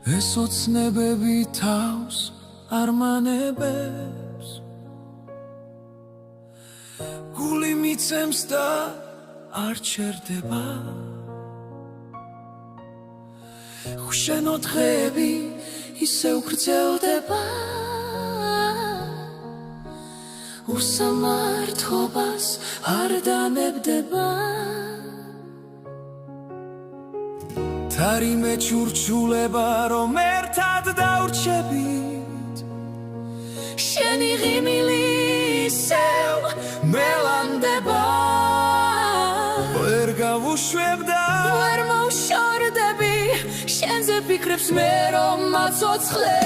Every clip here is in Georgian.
ეს ოცნებები თავს არ მანებებს გული მიცემს და არ ჩერდება ხუშენო დღეები ისევ გრძელდება უსამართობას არ დანებდება თარიმე ჩურჩულება რომ ერთად დავრჩებით შენი ღიმილი ისევ მელანდება ვერ გავუშვებ და ვერ მოვშორდები შენზე ფიქრებს მე რომ მაცოცხლებს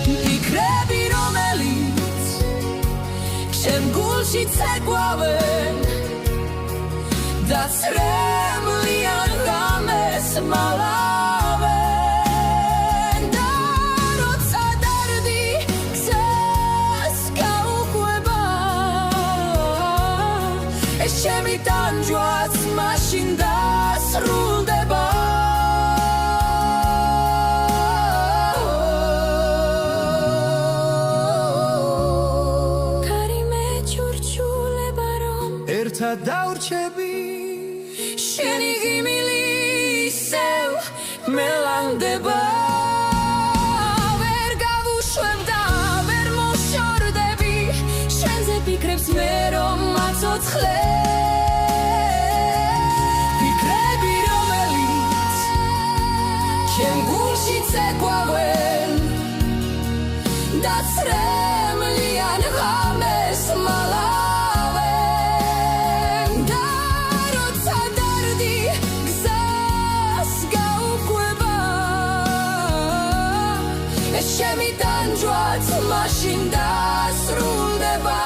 ფიქრები რომელიც შენ გულში ცეკვავენ დაცრემლიან ღამეს მალავენ და როცა დარდი გზას გაუყვება ეს ჩემი ტანჯვაც მაშინ დასრულდება ქარიმე ჩურჩულება რომ ერთად დავრჩები შენი ღიმილი ისევ მელანდება ვერ გავუშვებ და ვერ მოვშორდები შენზე ფიქრებს მე რომ მაცოცხლებს ფიქრები რომელიც შენ გულში ცეკვავენ დაცრემლიან ღამეს მალავენ და როცა დარდი გზას გაუყვება ეს ჩემი ტანჯვაც მაშინ დასრულდება